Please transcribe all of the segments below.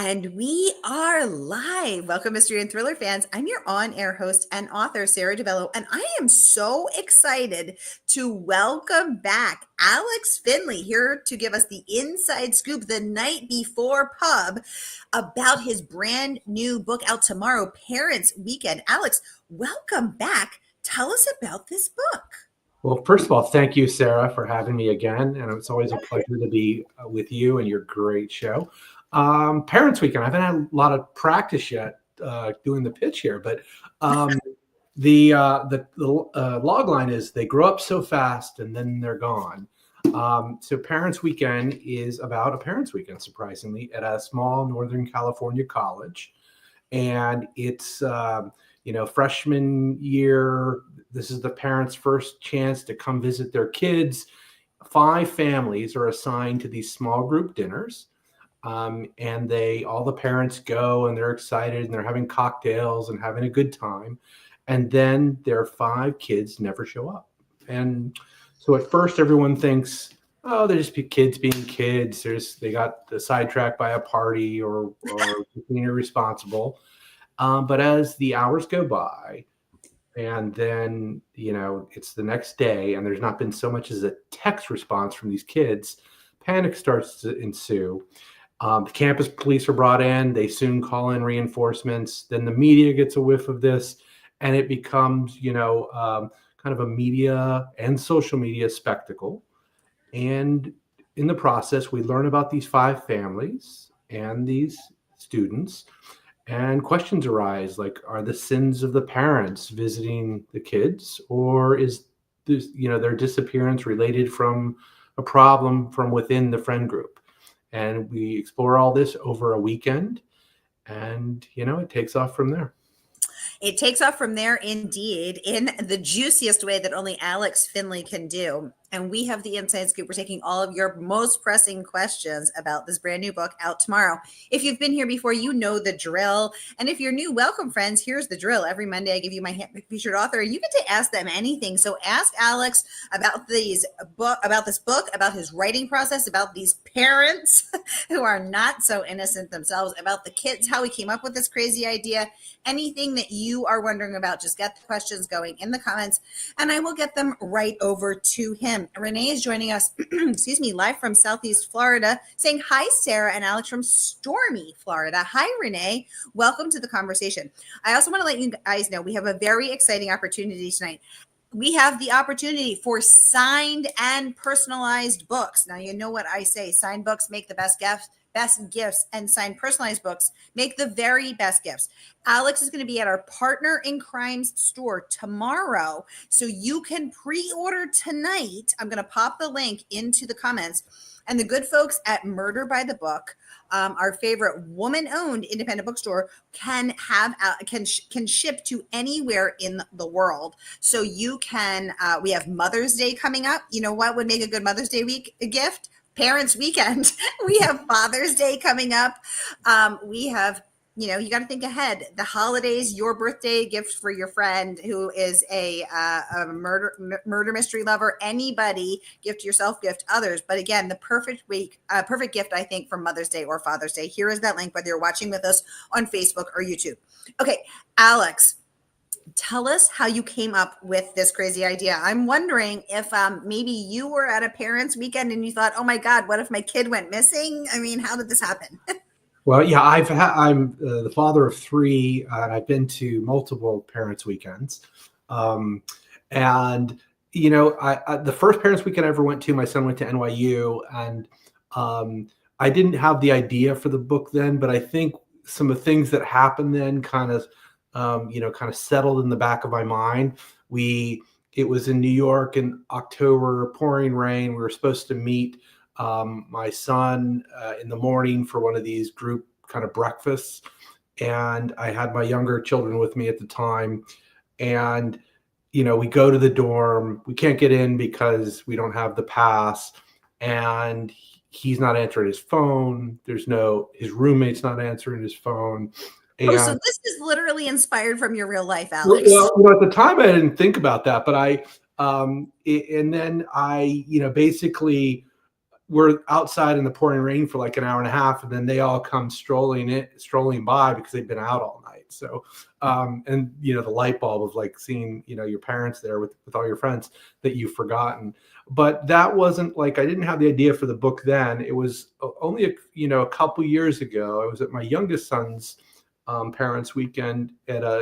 And we are live. Welcome, mystery and thriller fans. I'm your on-air host and author, Sara DiVello, and I am so excited to welcome back Alex Finlay here to give us the inside scoop the night before pub about his brand new book out tomorrow, Parents Weekend. Alex, welcome back. Tell us about this book. Well, first of all, thank you, Sara, for having me again. And it's always a pleasure to be with you and your great show. Parents Weekend, I haven't had a lot of practice yet doing the pitch here, but the log line is they grow up so fast and then they're gone. So Parents Weekend is about a Parents Weekend, surprisingly, at a small Northern California college. And it's, freshman year. This is the parents' first chance to come visit their kids. 5 families are assigned to these small group dinners. And all the parents go and they're excited and they're having cocktails and having a good time. And then their 5 kids never show up. And so at first everyone thinks, oh, they're just kids being kids. They got sidetracked by a party or being irresponsible. But as the hours go by, and then, it's the next day and there's not been so much as a text response from these kids, panic starts to ensue. The campus police are brought in. They soon call in reinforcements. Then the media gets a whiff of this, and it becomes, kind of a media and social media spectacle. And in the process, we learn about these 5 families and these students. And questions arise like, are the sins of the parents visiting the kids, or is this, their disappearance related from a problem from within the friend group? And we explore all this over a weekend, and, it takes off from there. It takes off from there, indeed, in the juiciest way that only Alex Finlay can do. And we have the inside scoop. We're taking all of your most pressing questions about this brand new book out tomorrow. If you've been here before, you know the drill. And if you're new, welcome, friends. Here's the drill. Every Monday, I give you my featured author, and you get to ask them anything. So ask Alex about this book, about his writing process, about these parents who are not so innocent themselves, about the kids, how he came up with this crazy idea. Anything that you are wondering about, just get the questions going in the comments, and I will get them right over to him. Renee is joining us, live from Southeast Florida, saying hi, Sara and Alex from stormy Florida. Hi, Renee. Welcome to the conversation. I also want to let you guys know we have a very exciting opportunity tonight. We have the opportunity for signed and personalized books. Now, you know what I say, signed books make the best gifts, and signed personalized books make the very best gifts. Alex is going to be at our Partner in Crimes store tomorrow, so you can pre-order tonight. I'm going to pop the link into the comments. And the good folks at Murder by the Book, our favorite woman-owned independent bookstore, can ship to anywhere in the world. So you can. We have Mother's Day coming up. You know what would make a good Mother's Day gift? Parents Weekend. We have Father's Day coming up. We have, you got to think ahead. The holidays, your birthday, gift for your friend who is a murder mystery lover. Anybody, gift yourself, gift others. But again, the perfect gift, I think, for Mother's Day or Father's Day. Here is that link, whether you're watching with us on Facebook or YouTube. Okay, Alex, tell us how you came up with this crazy idea. I'm wondering if maybe you were at a Parents Weekend and you thought, oh my God, what if my kid went missing? I mean, how did this happen? Well, yeah, I'm the father of 3, and I've been to multiple Parents Weekends. The first Parents Weekend I ever went to, my son went to NYU, and I didn't have the idea for the book then, but I think some of the things that happened then kind of settled in the back of my mind. It was in New York in October, pouring rain. We were supposed to meet my son in the morning for one of these group kind of breakfasts. And I had my younger children with me at the time. And, we go to the dorm. We can't get in because we don't have the pass. And he's not answering his phone. His roommate's not answering his phone. So this is literally inspired from your real life, Alex. Well, at the time I didn't think about that, but basically we're outside in the pouring rain for like an hour and a half, and then they all come strolling by because they've been out all night. So, and the light bulb of like seeing, your parents there with all your friends that you've forgotten. But that wasn't like, I didn't have the idea for the book then. It was only, a couple years ago. I was at my youngest son's parents' weekend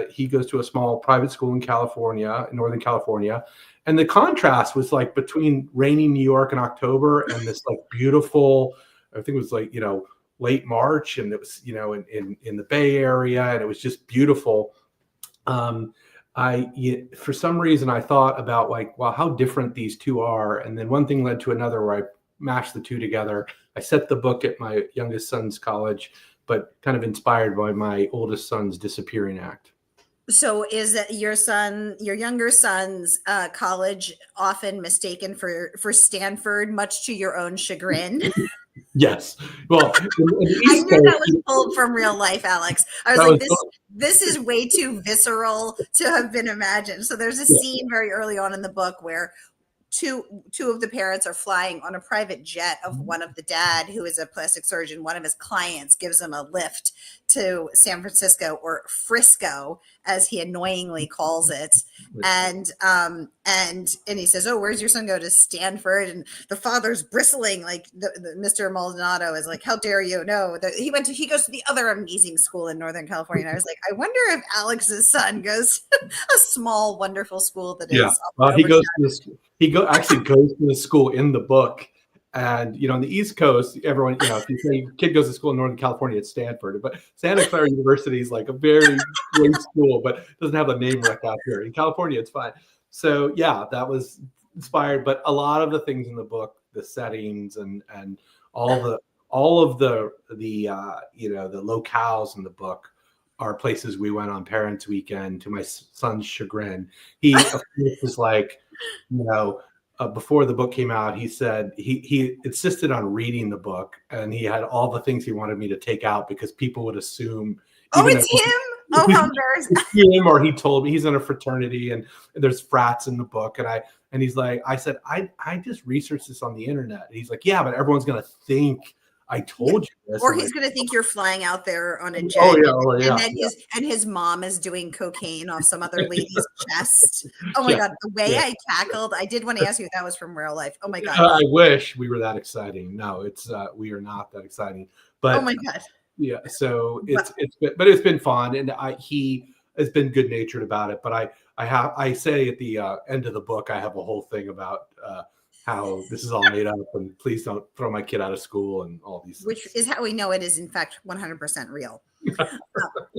he goes to a small private school in Northern California. And the contrast was like between rainy New York in October and this like beautiful, I think it was like, late March, and it was, in the Bay Area, and it was just beautiful. For some reason I thought about like, wow, how different these two are. And then one thing led to another where I mashed the two together. I set the book at my youngest son's college, but kind of inspired by my oldest son's disappearing act. So is that your younger son's college often mistaken for Stanford, much to your own chagrin? Yes. Well, I knew that was pulled from real life, Alex. I was like, this is way too visceral to have been imagined. So there's a scene very early on in the book where two of the parents are flying on a private jet of one of the dad, who is a plastic surgeon. One of his clients gives him a lift to San Francisco, or Frisco, as he annoyingly calls it. And he says, "Oh, where's your son go to? Stanford?" And the father's bristling, like the Mr. Maldonado is like, "How dare you? No, he goes to the other amazing school in Northern California." And I was like, I wonder if Alex's son goes to a small, wonderful school that is. Well, he actually goes to the school in the book. And, on the East Coast, everyone, if you say your kid goes to school in Northern California, it's Stanford. But Santa Clara University is like a very great school, but doesn't have a name like that here. In California, it's fine. So, yeah, that was inspired. But a lot of the things in the book, the settings and all of the locales in the book are places we went on Parents' Weekend, to my son's chagrin. He, of course, was like, before the book came out, he said he insisted on reading the book, and he had all the things he wanted me to take out because people would assume. Oh, it's him? Oh, how embarrassing. Him, or he told me he's in a fraternity and there's frats in the book. And he's like, I said, I just researched this on the internet. And he's like, yeah, but everyone's going to think I told you this. Or he's going to think you're flying out there on a jet. And then his mom is doing cocaine off some other lady's chest. Oh my God. The way I did want to ask you if that was from real life. Oh my God. I wish we were that exciting. No, we are not that exciting. But oh my God. Yeah. So it's been fun. And he has been good natured about it. But I say at the end of the book, I have a whole thing about, how this is all made up, and please don't throw my kid out of school and all these things. Which is how we know it is in fact 100% real.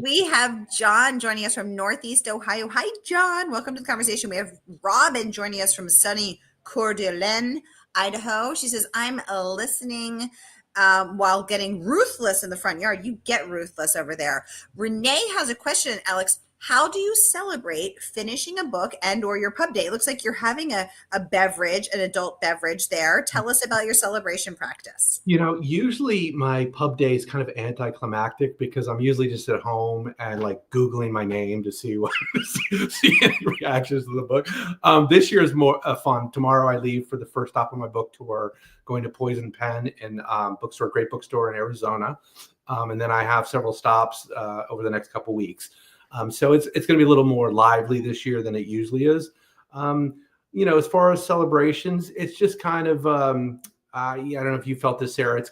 We have John joining us from Northeast Ohio. Hi, John. Welcome to the conversation. We have Robin joining us from sunny Coeur d'Alene, Idaho. She says, I'm listening while getting ruthless in the front yard. You get ruthless over there. Renee has a question, Alex. How do you celebrate finishing a book and or your pub day? It looks like you're having a beverage, an adult beverage there. Tell us about your celebration practice. Usually my pub day is kind of anticlimactic because I'm usually just at home and like Googling my name to see any reactions to the book. This year is more fun. Tomorrow I leave for the first stop on my book tour, going to Poison Pen and great bookstore in Arizona. And then I have several stops over the next couple weeks. So it's going to be a little more lively this year than it usually is. As far as celebrations, it's just kind of, I don't know if you felt this, Sarah.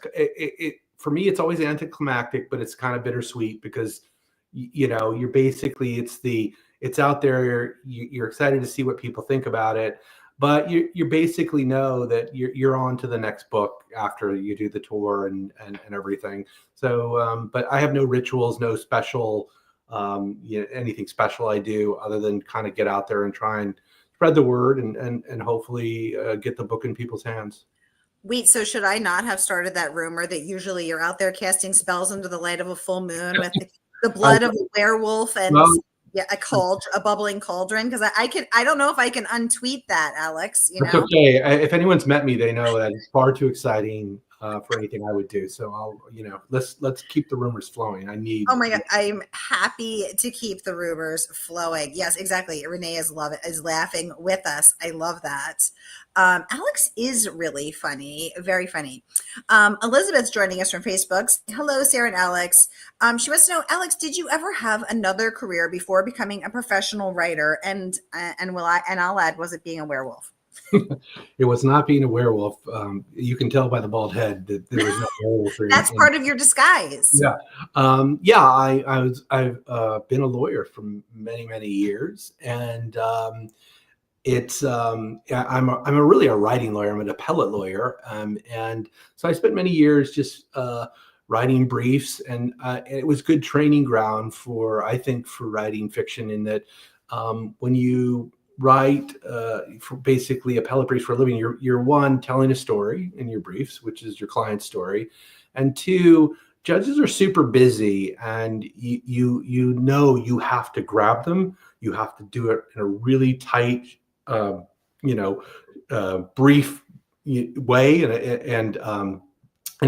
For me, it's always anticlimactic, but it's kind of bittersweet because, you're basically, it's out there. You're excited to see what people think about it, but you basically know that you're on to the next book after you do the tour and everything. So, but I have no rituals, no special, anything special I do other than kind of get out there and try and spread the word and hopefully get the book in people's hands. Wait, so should I not have started that rumor that usually you're out there casting spells under the light of a full moon with the blood of a werewolf and a bubbling cauldron? Because I don't know if I can untweet that, Alex. It's okay. If anyone's met me, they know that it's far too exciting for anything I would do. So I'll, let's keep the rumors flowing. Oh my God, I'm happy to keep the rumors flowing. Yes, exactly. Renee is laughing with us. I love that. Alex is really funny, very funny. Elizabeth's joining us from Facebook. Hello, Sarah and Alex. She wants to know, Alex, did you ever have another career before becoming a professional writer? And I'll add, was it being a werewolf? It was not being a werewolf. You can tell by the bald head that there was no werewolf. That's part of your disguise. Yeah. I've been a lawyer for many, many years, and I'm really a writing lawyer. I'm an appellate lawyer, and so I spent many years just writing briefs, and it was good training ground for writing fiction. In that, when you write for basically appellate briefs for a living, you're one, telling a story in your briefs, which is your client's story, and two, judges are super busy, and you have to grab them. You have to do it in a really tight, brief way,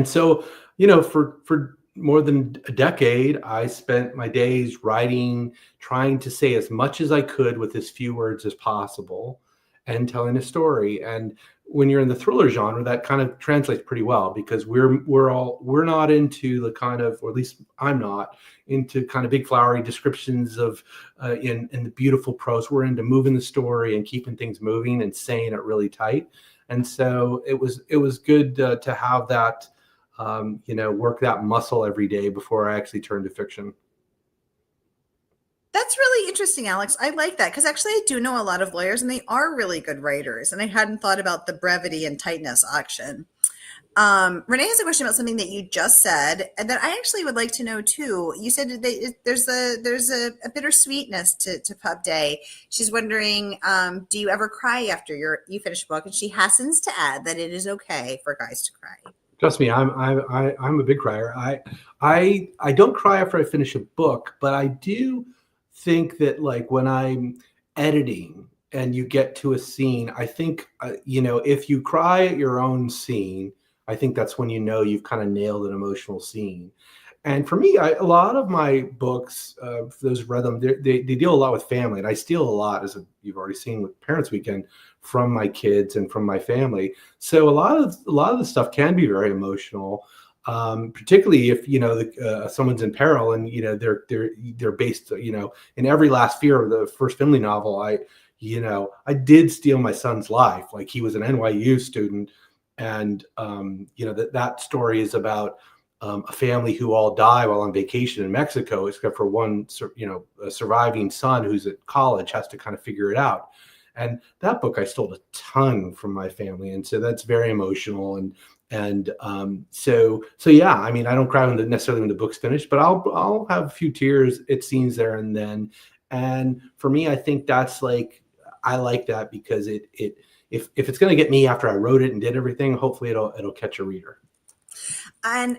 and so for more than a decade, I spent my days writing, trying to say as much as I could with as few words as possible, and telling a story. And when you're in the thriller genre, that kind of translates pretty well, because we're not into the kind of, or at least I'm not into kind of big flowery descriptions of in the beautiful prose. We're into moving the story and keeping things moving and saying it really tight. And so it was good to have that. Work that muscle every day before I actually turn to fiction. That's really interesting, Alex. I like that, because actually I do know a lot of lawyers and they are really good writers. And I hadn't thought about the brevity and tightness option. Renee has a question about something that you just said, and that I actually would like to know too. You said there's a bittersweetness to Pub Day. She's wondering, do you ever cry after you finish a book? And she hastens to add that it is okay for guys to cry. Trust me, I'm a big crier. I don't cry after I finish a book, but I do think that, like, when I'm editing and you get to a scene, I think if you cry at your own scene, I think that's when you've kind of nailed an emotional scene. And for me, a lot of my books, for those who read them, they deal a lot with family, and I steal a lot, as you've already seen with Parents Weekend, from my kids and from my family. So a lot of the stuff can be very emotional, particularly if someone's in peril, and they're based in Every Last Fear of the first Finlay novel. I did steal my son's life. Like, he was an NYU student, and that story is about a family who all die while on vacation in Mexico, except for one, a surviving son who's at college, has to kind of figure it out. And that book I stole a ton from my family, and so that's very emotional. So yeah, I mean, I don't cry necessarily when the book's finished, but I'll have a few tears at scenes there and then. And for me, I think that's I like that, because if it's going to get me after I wrote it and did everything, hopefully it'll catch a reader. And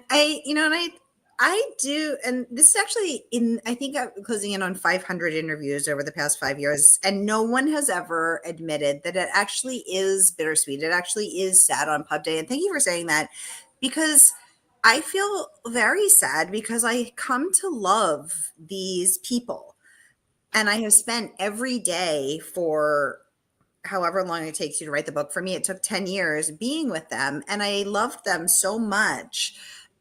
I do, and this is actually I think I'm closing in on 500 interviews over the past 5 years, and no one has ever admitted that it actually is bittersweet. It actually is sad on Pub Day. And thank you for saying that, because I feel very sad, because I come to love these people, and I have spent every day for however long it takes you to write the book. For me, it took 10 years being with them, and I loved them so much,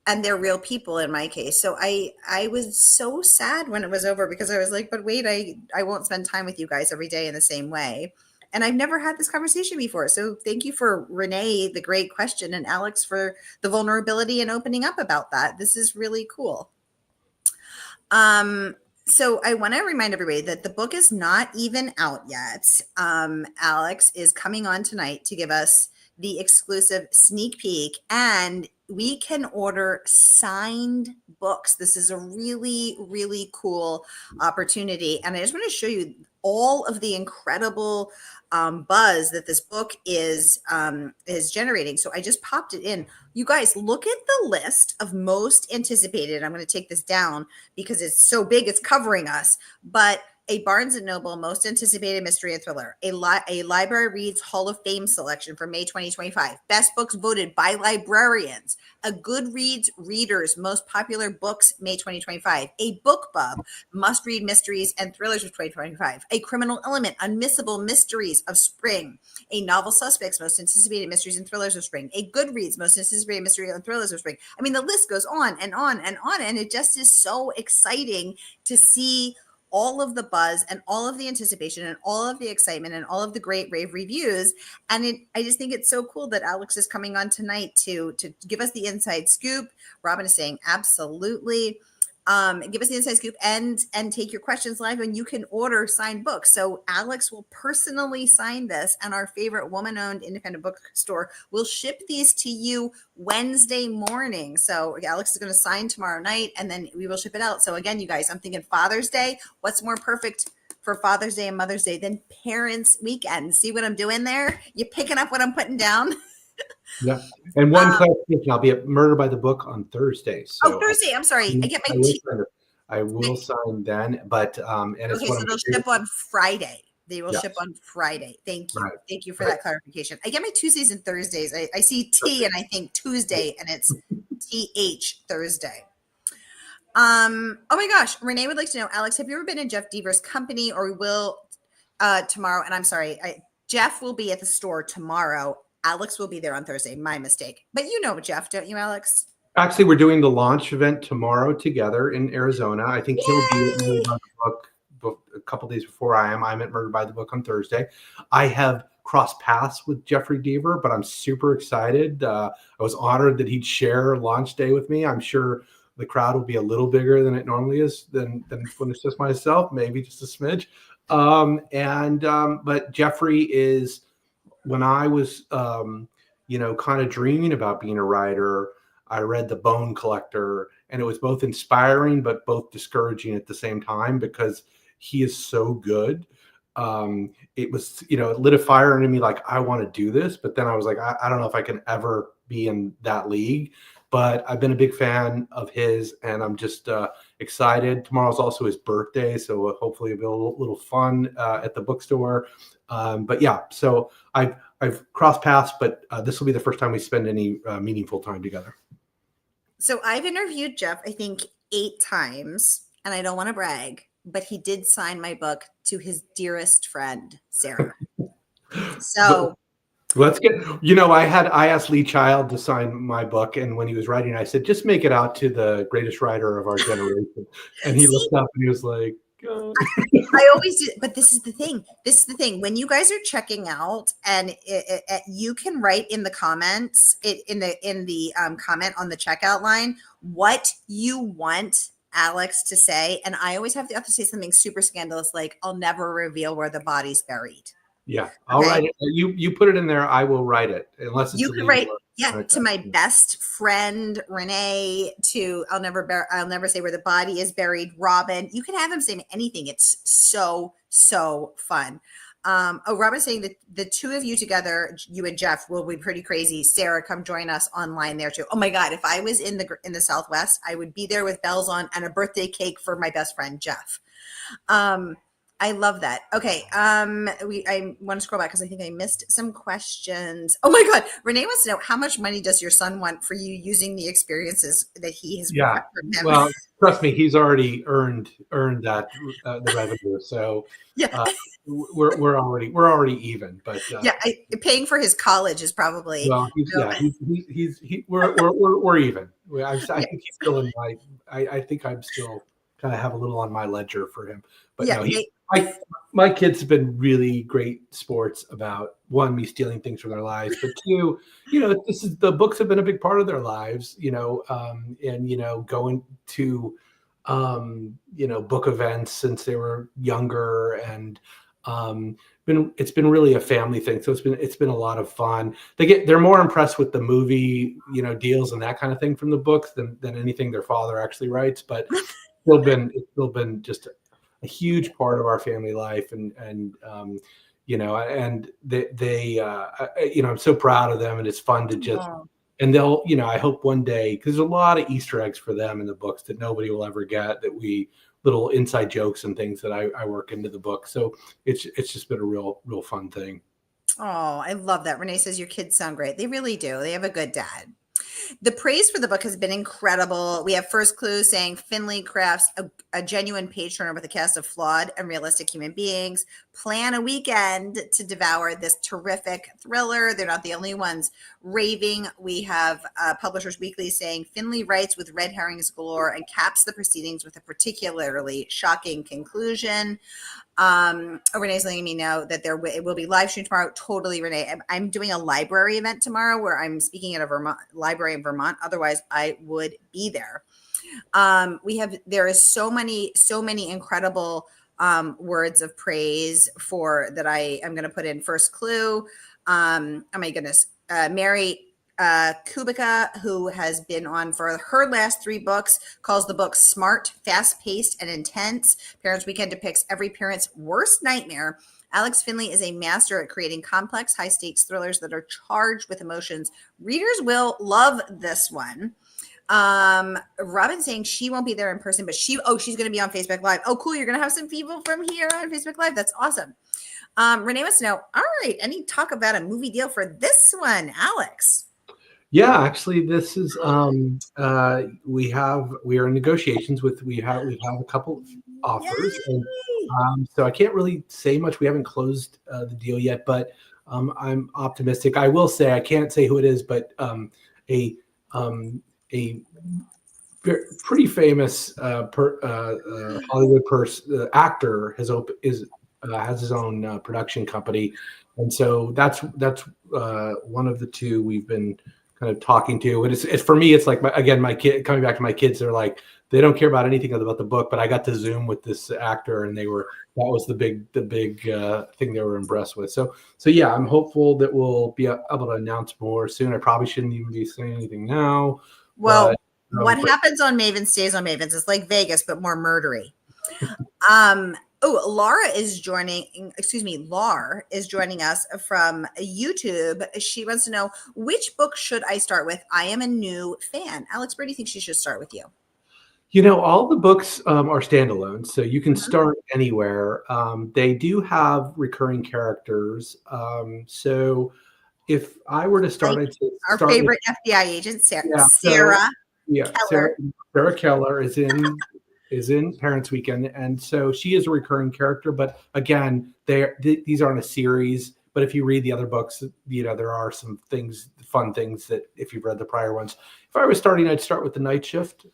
and they're real people in my case. So I was so sad when it was over, because I was like, but wait, I won't spend time with you guys every day in the same way. And I've never had this conversation before. So thank you for Renee, the great question, and Alex for the vulnerability and opening up about that. This is really cool. So I want to remind everybody that the book is not even out yet. Alex is coming on tonight to give us the exclusive sneak peek, and we can order signed books. This is a really, really cool opportunity. And I just want to show you all of the incredible buzz that this book is generating. So I just popped it in. You guys, look at the list of most anticipated. I'm going to take this down because it's so big, it's covering us. But a Barnes & Noble Most Anticipated Mystery and Thriller, a Library Reads Hall of Fame selection for May 2025, best books voted by librarians, a Goodreads Readers Most Popular Books May 2025, a BookBub Must-Read Mysteries and Thrillers of 2025, a Criminal Element Unmissable Mysteries of Spring, a Novel Suspects Most Anticipated Mysteries and Thrillers of Spring, a Goodreads Most Anticipated Mystery and Thrillers of Spring. I mean, the list goes on and on and on, and it just is so exciting to see all of the buzz and all of the anticipation and all of the excitement and all of the great rave reviews. And I just think it's so cool that Alex is coming on tonight to give us the inside scoop. Robin is saying absolutely. Give us the inside scoop and take your questions live, and you can order signed books. So Alex will personally sign this, and our favorite woman-owned independent bookstore will ship these to you Wednesday morning. So Alex is going to sign tomorrow night, and then we will ship it out. So again, you guys, I'm thinking Father's Day. What's more perfect for Father's Day and Mother's Day than Parents' Weekend? See what I'm doing there? You picking up what I'm putting down? Yeah. And one clarification, I'll be at Murder by the Book on Thursday. So Thursday. I'm sorry. I will sign then, but and it's okay, so they'll ship on Friday. They will ship on Friday. Thank you. Right. Thank you for that clarification. I get my Tuesdays and Thursdays. I see T and I think Tuesday, and it's TH Thursday. Oh my gosh. Renee would like to know, Alex, have you ever been in Jeff Deaver's company, or will tomorrow? And I'm sorry, Jeff will be at the store tomorrow. Alex will be there on Thursday. My mistake. But you know Jeff, don't you, Alex? Actually, we're doing the launch event tomorrow together in Arizona. I think he'll be at Murder by the Book a couple days before I am. I'm at Murder by the Book on Thursday. I have crossed paths with Jeffrey Deaver, but I'm super excited. I was honored that he'd share launch day with me. I'm sure the crowd will be a little bigger than it normally is than when it's just myself, maybe just a smidge. But Jeffrey is, when I was, kind of dreaming about being a writer, I read The Bone Collector, and it was both inspiring but both discouraging at the same time because he is so good. It was, it lit a fire into me like, I want to do this. But then I was like, I don't know if I can ever be in that league. But I've been a big fan of his, and I'm just excited. Tomorrow's also his birthday, so hopefully it'll be a little fun at the bookstore. But yeah, so I've crossed paths, but this will be the first time we spend any meaningful time together. So I've interviewed Jeff, I think 8 times, and I don't want to brag, but he did sign my book to his dearest friend, Sara. So let's get, I asked Lee Child to sign my book, and when he was writing, I said, just make it out to the greatest writer of our generation. And he looked up and he was like, I always do, but this is the thing. When you guys are checking out, and you can write in the comments, in the comment on the checkout line, what you want Alex to say, and I always have to say something super scandalous, like, I'll never reveal where the body's buried. Yeah, I'll write it. You put it in there. I will write it, unless it's you can write. Yeah, to my best friend Renee. To I'll never say where the body is buried. Robin, you can have him say anything. It's so fun. Robin's saying that the two of you together, you and Jeff, will be pretty crazy. Sara, come join us online there too. Oh my God, if I was in the Southwest, I would be there with bells on and a birthday cake for my best friend Jeff. I love that. Okay. I want to scroll back because I think I missed some questions. Oh my God. Renee wants to know, how much money does your son want for you using the experiences that he has brought from him? Well, trust me, he's already earned that the revenue. So we're already even. But paying for his college is probably we're even. I think he's still in my. I think I'm still kind of have a little on my ledger for him. But my kids have been really great sports about, one, me stealing things from their lives, but two, the books have been a big part of their lives, and going to book events since they were younger, and it's been really a family thing. So it's been a lot of fun. They're more impressed with the movie, deals and that kind of thing from the books than anything their father actually writes, but it's still been just a huge part of our family life, and I'm so proud of them, and it's fun to just, and they'll, I hope one day, because there's a lot of Easter eggs for them in the books that nobody will ever get, that we little inside jokes and things that I work into the book. So it's just been a real fun thing. Oh, I love that. Renee says your kids sound great. They really do. They have a good dad. The praise for the book has been incredible. We have First Clue saying Finlay crafts a genuine page turner with a cast of flawed and realistic human beings. Plan a weekend to devour this terrific thriller. They're not the only ones raving. We have Publishers Weekly saying Finlay writes with red herrings galore and caps the proceedings with a particularly shocking conclusion. Renee's letting me know that it will be live streamed tomorrow. Totally, Renee. I'm doing a library event tomorrow where I'm speaking at a library in Vermont. Otherwise, I would be there. There is so many incredible words of praise that I am going to put in. First Clue. Oh my goodness. Mary Kubica, who has been on for her last 3 books, calls the book smart, fast-paced, and intense. Parents Weekend depicts every parent's worst nightmare. Alex Finlay is a master at creating complex, high-stakes thrillers that are charged with emotions. Readers will love this one. Robin saying she won't be there in person, but she's going to be on Facebook Live. Oh, cool. You're going to have some people from here on Facebook Live. That's awesome. Renee wants to know, all right, any talk about a movie deal for this one, Alex? Yeah, actually, this is we are in negotiations with we have a couple of offers, and so I can't really say much. We haven't closed the deal yet, but I'm optimistic. I will say I can't say who it is, but a pretty famous Hollywood actor has his own production company, and so that's one of the 2 we've been kind of talking to. And it's for me, it's like my kid, coming back to my kids, they're like, they don't care about anything about the book, but I got to Zoom with this actor and that was the big thing they were impressed with. So yeah, I'm hopeful that we'll be able to announce more soon. I probably shouldn't even be saying anything now. Well, what happens on Mavens stays on Mavens. It's like Vegas, but more murdery. Lar is joining us from YouTube. She wants to know, which book should I start with? I am a new fan. Alex, where do you think she should start with you? All the books are standalone, so you can start anywhere. They do have recurring characters. So if I were to start, like our favorite FBI agent, Sara. Keller. Sara Keller is in Parents Weekend, and so she is a recurring character. But again, these aren't a series. But if you read the other books, there are some fun things that if you've read the prior ones. If I was starting, I'd start with The Night Shift,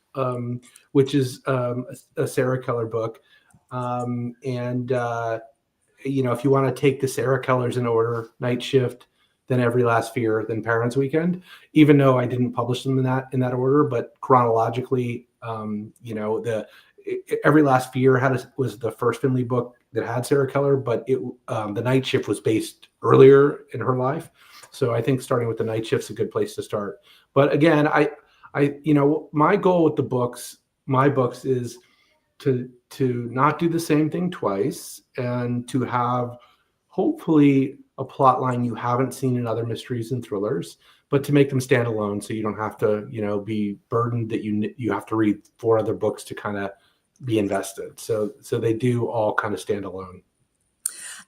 which is a Sara Keller book. If you want to take the Sara Kellers in order, Night Shift, then Every Last Fear, then Parents Weekend. Even though I didn't publish them in that order, but chronologically, Every Last Fear was the first Finlay book that had Sara Keller, but The Night Shift was based earlier in her life. So I think starting with The Night Shift's a good place to start. But again, my goal with my books is to not do the same thing twice, and to have hopefully a plot line you haven't seen in other mysteries and thrillers, but to make them stand alone, so you don't have to be burdened that you have to read 4 other books to kind of be invested. So they do all kind of stand alone.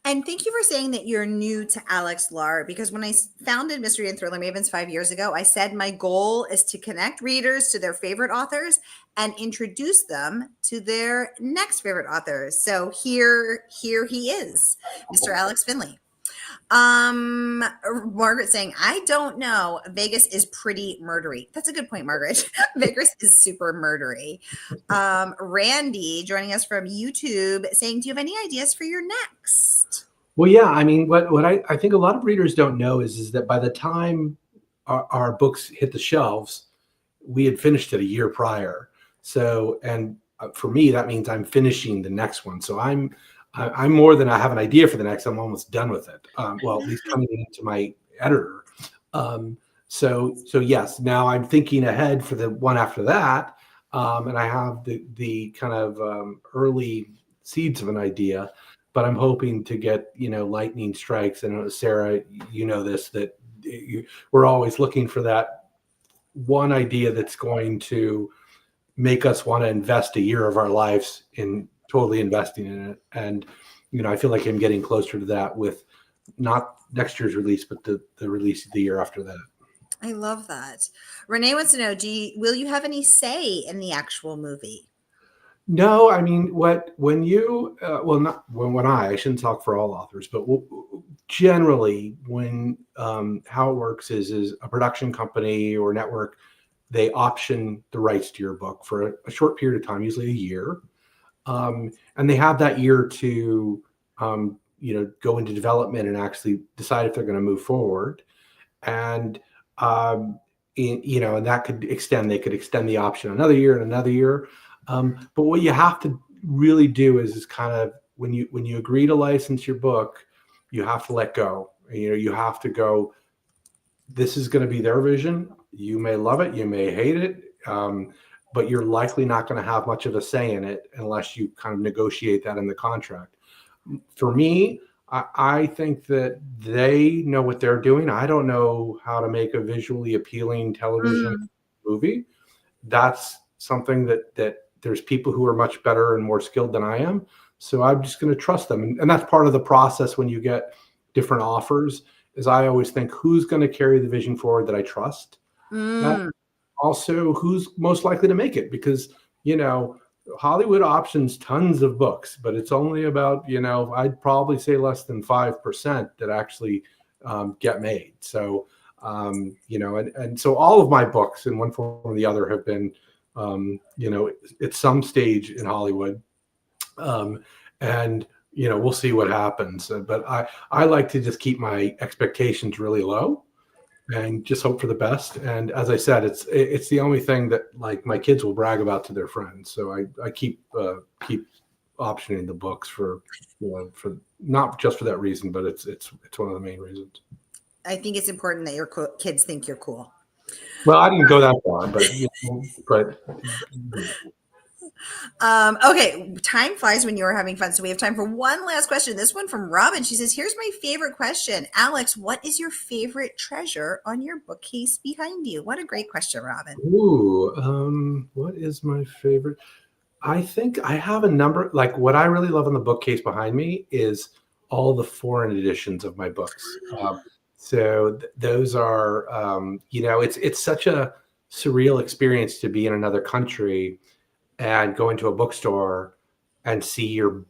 And thank you for saying that you're new to Alex Lar, because when I founded Mystery and Thriller Mavens 5 years ago, I said my goal is to connect readers to their favorite authors and introduce them to their next favorite authors. So here he is, Mr. Alex Finlay. Margaret saying, I don't know. Vegas is pretty murdery. That's a good point, Margaret. Vegas is super murdery. Randy joining us from YouTube saying, do you have any ideas for your next? Well, yeah, I mean, what I think a lot of readers don't know is that by the time our books hit the shelves, we had finished it a year prior. So, and for me, that means I'm finishing the next one. So I'm more than I have an idea for the next. I'm almost done with it. Well, at least coming into my editor. So yes, now I'm thinking ahead for the one after that, and I have the kind of early seeds of an idea. But I'm hoping to get lightning strikes. And Sara, this, that we're always looking for that one idea that's going to make us want to invest a year of our lives in totally investing in it. And, I feel like I'm getting closer to that with not next year's release, but the release of the year after that. I love that. Renee wants to know, will you have any say in the actual movie? No, I mean, when you, not when I shouldn't talk for all authors, but generally when, how it works is a production company or network, they option the rights to your book for a short period of time, usually a year. And they have that year to, go into development and actually decide if they're going to move forward. And, and that could extend, they could extend the option another year and another year. But what you have to really do is kind of, when you agree to license your book, you have to let go. You have to go, this is going to be their vision. You may love it, you may hate it, but you're likely not going to have much of a say in it unless you kind of negotiate that in the contract. For me, I think that they know what they're doing. I don't know how to make a visually appealing television movie. That's something that there's people who are much better and more skilled than I am. So I'm just going to trust them. And that's part of the process when you get different offers, is I always think, who's going to carry the vision forward that I trust? Also, who's most likely to make it? Because, Hollywood options tons of books, but it's only about, I'd probably say less than 5% that actually get made. So, and so all of my books in one form or the other have been, at some stage in Hollywood. And, we'll see what happens. But I like to just keep my expectations really low and just hope for the best. And as I said, it's the only thing that, like, my kids will brag about to their friends. So I keep optioning the books for not just for that reason, but it's one of the main reasons. I think it's important that your kids think you're cool. Well, I didn't go that far, but okay, time flies when you're having fun, so we have time for one last question. This one from Robin. She says, here's my favorite question. Alex, what is your favorite treasure on your bookcase behind you? What a great question, Robin. Ooh, what is my favorite? I think I have a number. Like, what I really love on the bookcase behind me is all the foreign editions of my books. So those are, it's such a surreal experience to be in another country and go into a bookstore and see your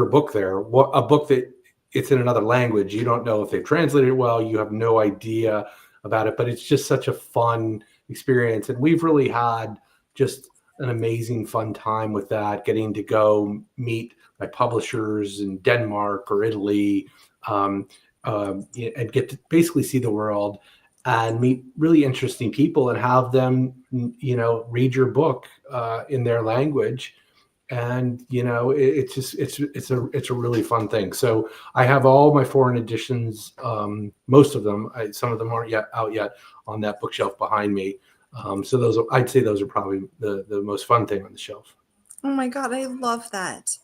book there. A book that it's in another language. You don't know if they've translated it well. You have no idea about it, but it's just such a fun experience. And we've really had just an amazing fun time with that, getting to go meet my publishers in Denmark or Italy, and get to basically see the world and meet really interesting people and have them, read your book in their language. And, it's a really fun thing. So I have all my foreign editions, most of them, some of them aren't out yet on that bookshelf behind me. So I'd say those are probably the most fun thing on the shelf. Oh my God, I love that.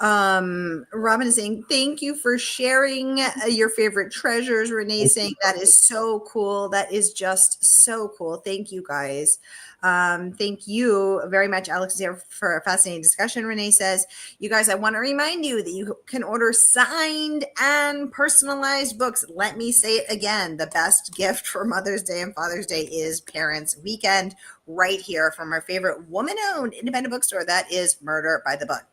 Robin is saying, thank you for sharing your favorite treasures. Renee is saying, that is so cool. That is just so cool. Thank you, guys. Thank you very much, Alex, for a fascinating discussion. Renee says, you guys, I want to remind you that you can order signed and personalized books. Let me say it again. The best gift for Mother's Day and Father's Day is Parents Weekend, right here from our favorite woman-owned independent bookstore. That is Murder by the Book.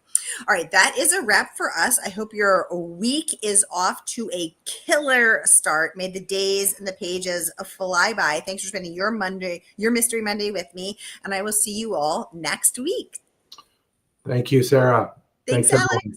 All right, that is a wrap for us. I hope your week is off to a killer start. May the days and the pages fly by. Thanks for spending your Mystery Monday with me, and I will see you all next week. Thank you, Sarah. Thanks, Alex. Everyone.